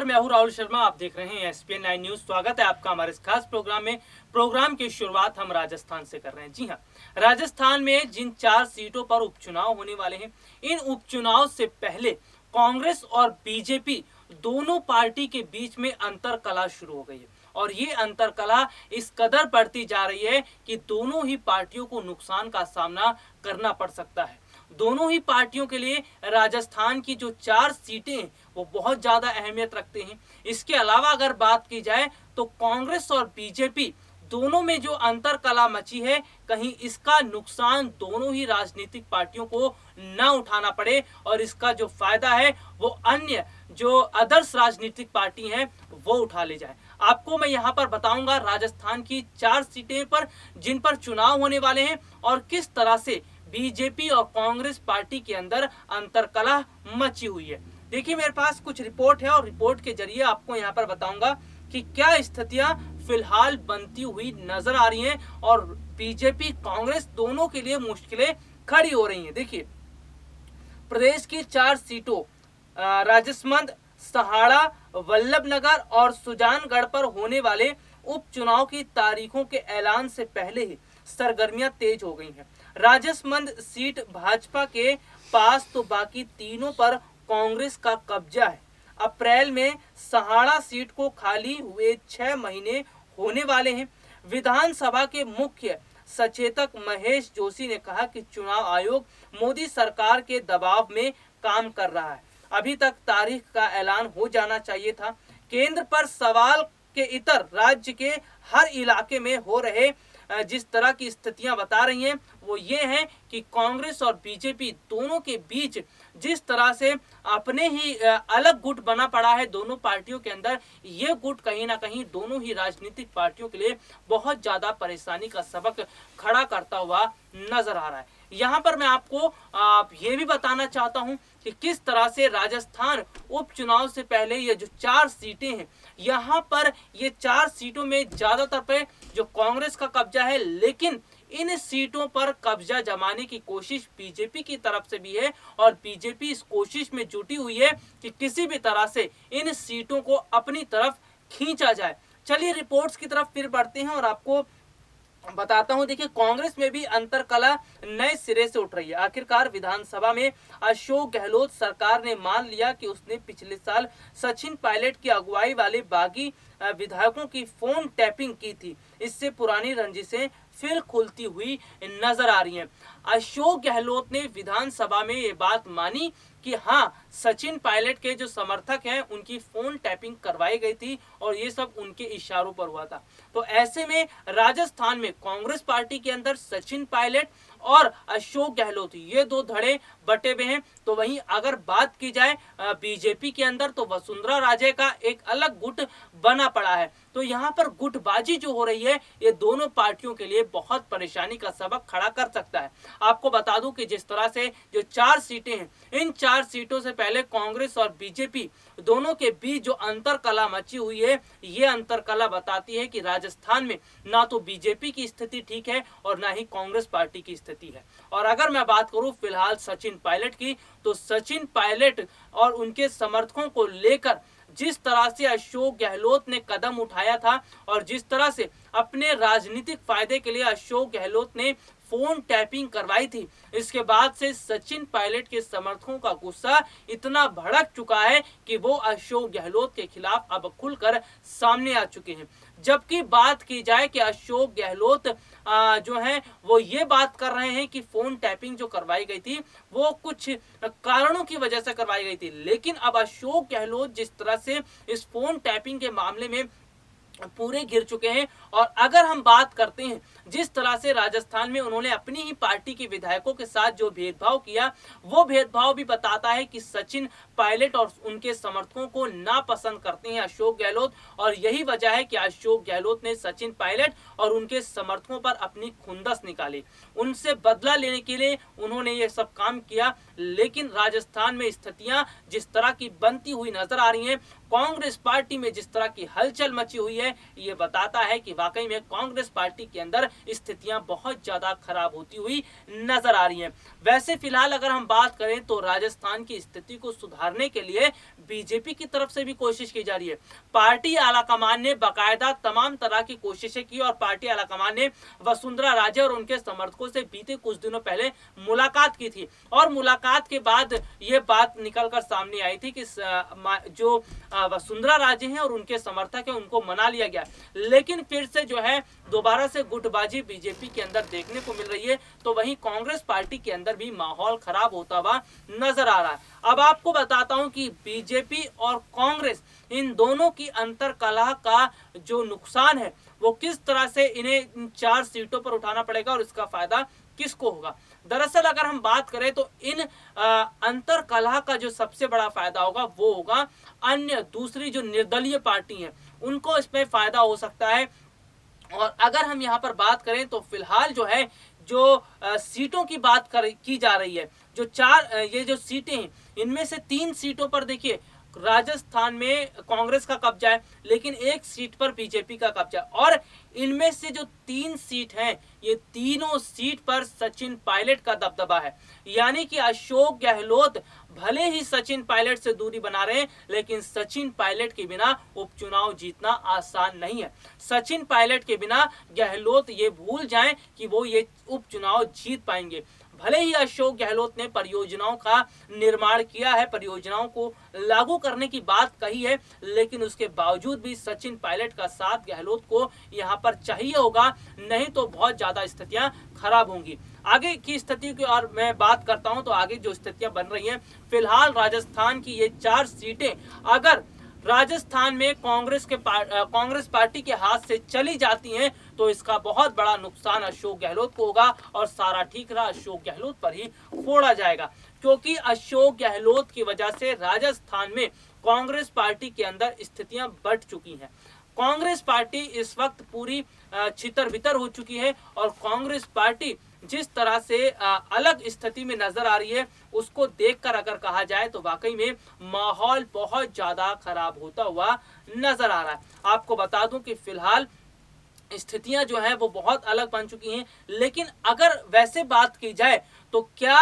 मैं हूं राहुल शर्मा। आप देख रहे हैं एसपीएन 9 न्यूज। स्वागत है आपका हमारे इस खास प्रोग्राम में। प्रोग्राम की शुरुआत हम राजस्थान से कर रहे हैं। जी हां, राजस्थान में जिन 4 सीटों पर उपचुनाव होने वाले हैं, इन उपचुनाव से पहले कांग्रेस और बीजेपी दोनों पार्टी के बीच में अंतर कला शुरू हो गई है और ये अंतर कला इस कदर बढ़ती जा रही है कि दोनों ही पार्टियों को नुकसान का सामना करना पड़ सकता है। दोनों ही पार्टियों के लिए राजस्थान की जो 4 सीटें हैं वो बहुत ज्यादा अहमियत रखते हैं। इसके अलावा अगर बात की जाए तो कांग्रेस और बीजेपी दोनों में जो अंतर कला मची है, कहीं इसका नुकसान दोनों ही राजनीतिक पार्टियों को न उठाना पड़े और इसका जो फायदा है वो अन्य जो आदर्श राजनीतिक पार्टी हैं वो उठा ले जाए। आपको मैं यहाँ पर बताऊंगा राजस्थान की 4 सीटें पर जिन पर चुनाव होने वाले हैं और किस तरह से बीजेपी और कांग्रेस पार्टी के अंदर अंतरकलह मची हुई है। देखिए, मेरे पास कुछ रिपोर्ट है और रिपोर्ट के जरिए आपको यहाँ पर बताऊंगा कि क्या स्थितियां फिलहाल बनती हुई नजर आ रही हैं और बीजेपी कांग्रेस दोनों के लिए मुश्किलें खड़ी हो रही हैं। देखिए, प्रदेश की 4 सीटों राजसमंद, सहाड़ा, वल्लभनगर और सुजानगढ़ पर होने वाले उपचुनाव की तारीखों के ऐलान से पहले ही सरगर्मियां तेज हो गई हैं। राजसमंद सीट भाजपा के पास तो बाकी तीनों पर कांग्रेस का कब्जा है। अप्रैल में सहाड़ा सीट को खाली हुए 6 महीने होने वाले हैं। विधानसभा के मुख्य सचेतक महेश जोशी ने कहा कि चुनाव आयोग मोदी सरकार के दबाव में काम कर रहा है। अभी तक तारीख का ऐलान हो जाना चाहिए था। केंद्र पर सवाल के इतर राज्य के हर इलाके में हो रहे जिस तरह की स्थितियां बता रही हैं वो ये हैं कि कांग्रेस और बीजेपी दोनों के बीच जिस तरह से अपने ही अलग गुट बना पड़ा है दोनों पार्टियों के अंदर, ये गुट कहीं ना कहीं दोनों ही राजनीतिक पार्टियों के लिए बहुत ज्यादा परेशानी का सबक खड़ा करता हुआ नजर आ रहा है। यहाँ पर मैं आपको ये भी बताना चाहता हूँ कि किस तरह से राजस्थान उपचुनाव से पहले ये जो 4 सीटें हैं, यहाँ पर ये 4 सीटों में ज्यादातर पे जो कांग्रेस का कब्जा है, लेकिन इन सीटों पर कब्जा जमाने की कोशिश बीजेपी की तरफ से भी है और बीजेपी इस कोशिश में जुटी हुई है कि किसी भी तरह से इन सीटों को अपनी तरफ खींचा जाए। चलिए रिपोर्ट्स की तरफ फिर बढ़ते हैं और आपको बताता हूं। देखिए, कांग्रेस में भी अंतरकला नए सिरे से उठ रही है। आखिरकार विधानसभा में अशोक गहलोत सरकार ने मान लिया कि उसने पिछले साल सचिन पायलट की अगुवाई वाले बागी विधायकों की फोन टैपिंग की थी। इससे पुरानी रंजिशें फिर खुलती हुई नजर आ रही हैं। अशोक गहलोत ने विधानसभा में ये बात मानी कि हाँ, सचिन पायलट के जो समर्थक हैं उनकी फोन टैपिंग करवाई गई थी और ये सब उनके इशारों पर हुआ था। तो ऐसे में राजस्थान में कांग्रेस पार्टी के अंदर सचिन पायलट और अशोक गहलोत ये 2 धड़े बटे हुए हैं। तो वहीं अगर बात की जाए बीजेपी के अंदर तो वसुंधरा राजे का एक अलग गुट बना पड़ा है। तो यहाँ पर गुटबाजी जो हो रही है ये दोनों पार्टियों के लिए बहुत परेशानी का सबक खड़ा कर सकता है। आपको बता दूं कि जिस तरह से जो 4 सीटें हैं, इन 4 सीटों से पहले कांग्रेस और बीजेपी दोनों के बीच जो अंतर कला मची हुई है, ये अंतर कला बताती है कि राजस्थान में ना तो बीजेपी की स्थिति ठीक है और ना ही कांग्रेस पार्टी की स्थिति है। और अगर मैं बात करूं फिलहाल सचिन पायलट की, तो सचिन पायलट और उनके समर्थकों को लेकर जिस तरह से अशोक गहलोत ने कदम उठाया था और जिस तरह से अपने राजनीतिक फायदे के लिए अशोक गहलोत ने फोन टैपिंग करवाई थी, इसके बाद से सचिन पायलट के समर्थकों का गुस्सा इतना भड़क चुका है कि वो अशोक गहलोत के खिलाफ अब खुलकर सामने आ चुके हैं। जबकि बात की जाए कि अशोक गहलोत जो है वो ये बात कर रहे हैं कि फोन टैपिंग जो करवाई गई थी वो कुछ कारणों की वजह से करवाई गई थी, लेकिन अब अशोक गहलोत जिस तरह से इस फोन टैपिंग के मामले में पूरे गिर चुके हैं और अगर हम बात करते हैं जिस तरह से राजस्थान में उन्होंने अपनी ही पार्टी के विधायकों के साथ जो भेदभाव किया, वो भेदभाव भी बताता है कि सचिन पायलट और उनके समर्थकों को नापसंद करते हैं अशोक गहलोत और यही वजह है कि अशोक गहलोत ने सचिन पायलट और उनके समर्थकों पर अपनी खुंदस निकाली। उनसे बदला लेने के लिए उन्होंने ये सब काम किया, लेकिन राजस्थान में स्थितियां जिस तरह की बनती हुई नजर आ रही हैं, कांग्रेस पार्टी में जिस तरह की हलचल मची हुई है, ये बताता है कि वाकई में कांग्रेस पार्टी के अंदर स्थितियां बहुत ज्यादा खराब होती हुई नजर आ रही हैं। वैसे फिलहाल अगर हम बात करें तो राजस्थान की स्थिति को सुधारने के लिए बीजेपी की तरफ से भी कोशिश की जा रही है। पार्टी आलाकमान ने बाकायदा तमाम तरह की कोशिशें की और पार्टी आलाकमान ने वसुंधरा राजे और उनके समर्थकों से बीते कुछ दिनों पहले मुलाकात की थी और मुलाकात के बाद ये बात निकलकर सामने आई थी कि जो वसुंधरा राजे हैं और उनके समर्थक हैं उनको मना लिया गया, लेकिन फिर से जो है दोबारा से गुटबाजी बीजेपी के अंदर देखने को मिल रही है। तो वहीं कांग्रेस पार्टी के अंदर भी माहौल खराब होता हुआ नजर आ रहा है। अब आपको बताता हूं कि बीजेपी और कांग्रेस इन दोनों की अंतरकलह का जो नुकसान है वो किस तरह से इन्हें इन 4 सीटों पर उठाना पड़ेगा और इसका फायदा किसको होगा। दरअसल अगर हम बात करें तो इन अंतर कलह का जो सबसे बड़ा फायदा होगा वो होगा अन्य दूसरी जो निर्दलीय पार्टी है उनको इसमें फायदा हो सकता है। और अगर हम यहाँ पर बात करें तो फिलहाल जो है जो सीटों की बात की जा रही है, जो 4 ये जो सीटें हैं इनमें से 3 सीटों पर देखिए राजस्थान में कांग्रेस का कब्जा है, लेकिन एक सीट पर बीजेपी का कब्जा है और इनमें से जो 3 सीट हैं ये तीनों सीट पर सचिन पायलट का दबदबा है। यानी कि अशोक गहलोत भले ही सचिन पायलट से दूरी बना रहे हैं, लेकिन सचिन पायलट के बिना उपचुनाव जीतना आसान नहीं है। सचिन पायलट के बिना गहलोत ये भूल जाएं कि वो ये उपचुनाव जीत पाएंगे। भले ही अशोक गहलोत ने परियोजनाओं का निर्माण किया है, परियोजनाओं को लागू करने की बात कही है, लेकिन उसके बावजूद भी सचिन पायलट का साथ गहलोत को यहाँ पर चाहिए होगा, नहीं तो बहुत ज्यादा स्थितियां खराब होंगी। आगे की स्थिति की और मैं बात करता हूं तो आगे जो स्थितियां बन रही हैं, फिलहाल राजस्थान की ये 4 सीटें अगर राजस्थान में कांग्रेस पार्टी के हाथ से चली जाती हैं तो इसका बहुत बड़ा नुकसान अशोक गहलोत को होगा और सारा ठीक रहा अशोक गहलोत पर ही फोड़ा जाएगा, क्योंकि अशोक गहलोत की वजह से राजस्थान में कांग्रेस पार्टी के अंदर स्थितियां बढ़ चुकी हैं। कांग्रेस पार्टी इस वक्त पूरी छितर-बितर हो चुकी है और कांग्रेस पार्टी जिस तरह से अलग स्थिति में नजर आ रही है उसको देखकर अगर कहा जाए तो वाकई में माहौल बहुत ज्यादा खराब होता हुआ नजर आ रहा है। आपको बता दूं कि फिलहाल स्थितियां जो है वो बहुत अलग बन चुकी हैं, लेकिन अगर वैसे बात की जाए तो क्या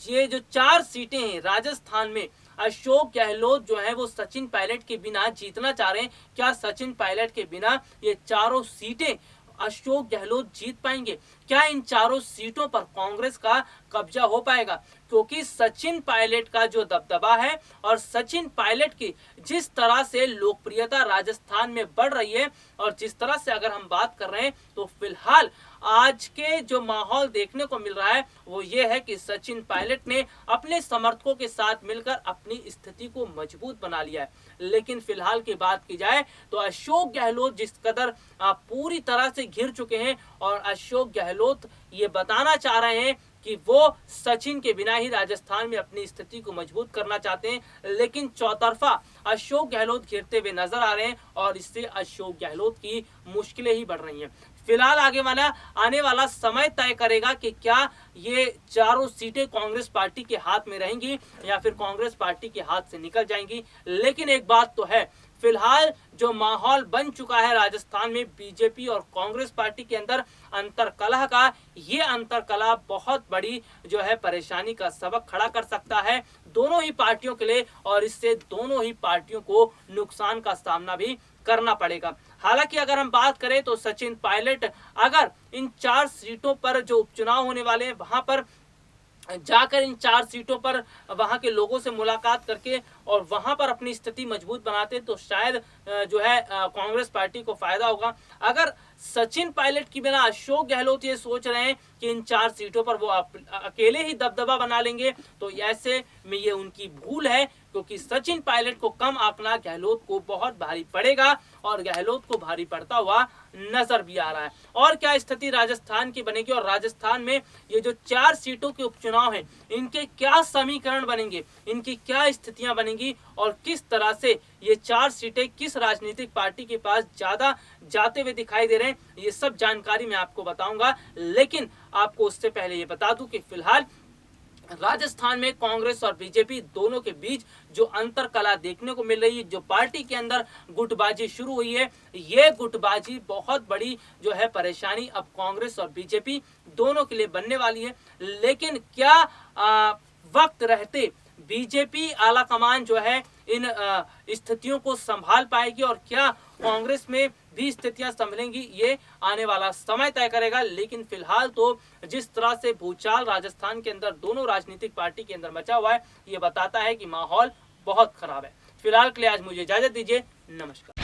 ये जो 4 सीटें हैं राजस्थान में अशोक गहलोत जो है वो सचिन पायलट के बिना जीतना चाह रहे हैं, क्या सचिन पायलट के बिना ये चारों सीटें अशोक गहलोत जीत पाएंगे? क्या इन चारों सीटों पर कांग्रेस का कब्जा हो पाएगा? क्योंकि सचिन पायलट का जो दबदबा है और सचिन पायलट की जिस तरह से लोकप्रियता राजस्थान में बढ़ रही है और जिस तरह से अगर हम बात कर रहे हैं तो फिलहाल आज के जो माहौल देखने को मिल रहा है वो ये है कि सचिन पायलट ने अपने समर्थकों के साथ मिलकर अपनी स्थिति को मजबूत बना लिया है। लेकिन फिलहाल की बात की जाए तो अशोक गहलोत जिस कदर पूरी तरह से घिर चुके हैं और अशोक गहलोत ये बताना चाह रहे हैं कि वो सचिन के बिना ही राजस्थान में अपनी स्थिति को मजबूत करना चाहते हैं, लेकिन चौतरफा अशोक गहलोत घिरते हुए नजर आ रहे हैं और इससे अशोक गहलोत की मुश्किलें ही बढ़ रही हैं। फिलहाल आने वाला समय तय करेगा कि क्या ये चारों सीटें कांग्रेस पार्टी के हाथ में रहेंगी या फिर कांग्रेस पार्टी के हाथ से निकल जाएंगी। लेकिन एक बात तो है, फिलहाल जो माहौल बन चुका है राजस्थान में बीजेपी और कांग्रेस पार्टी के अंदर अंतरकलह का, ये अंतरकलह बहुत बड़ी जो है परेशानी का सबक खड़ा कर सकता है दोनों ही पार्टियों के लिए और इससे दोनों ही पार्टियों को नुकसान का सामना भी करना पड़ेगा। हालांकि अगर हम बात करें तो सचिन पायलट अगर इन 4 सीटों पर जो उपचुनाव होने वाले हैं वहां पर जाकर इन 4 सीटों पर वहां के लोगों से मुलाकात करके और वहां पर अपनी स्थिति मजबूत बनाते तो शायद जो है कांग्रेस पार्टी को फायदा होगा। अगर सचिन पायलट की बिना अशोक गहलोत ये सोच रहे हैं कि इन 4 सीटों पर वो अकेले ही दबदबा बना लेंगे तो ऐसे में ये उनकी भूल है, क्योंकि सचिन पायलट को कम आंकना गहलोत को बहुत भारी पड़ेगा और गहलोत को भारी पड़ता हुआ नजर भी आ रहा है। और क्या स्थिति राजस्थान की बनेगी और राजस्थान में ये जो 4 सीटों के उपचुनाव हैं इनके क्या समीकरण बनेंगे, इनकी क्या स्थितियां बनेंगी और किस तरह से ये 4 सीटें किस राजनीतिक पार्टी के पास ज्यादा जाते हुए दिखाई दे रहे हैं, ये सब जानकारी मैं आपको बताऊंगा। लेकिन आपको उससे पहले ये बता दूं कि फिलहाल राजस्थान में कांग्रेस और बीजेपी दोनों के बीच जो अंतर कला देखने को मिल रही है, जो पार्टी के अंदर गुटबाजी शुरू हुई है, ये गुटबाजी बहुत बड़ी जो है परेशानी अब कांग्रेस और बीजेपी दोनों के लिए बनने वाली है। लेकिन क्या वक्त रहते बीजेपी आला कमान जो है इन स्थितियों को संभाल पाएगी और क्या कांग्रेस में भी स्थितियां संभलेंगी, ये आने वाला समय तय करेगा। लेकिन फिलहाल तो जिस तरह से भूचाल राजस्थान के अंदर दोनों राजनीतिक पार्टी के अंदर मचा हुआ है, ये बताता है कि माहौल बहुत खराब है। फिलहाल के लिए आज मुझे इजाजत दीजिए, नमस्कार।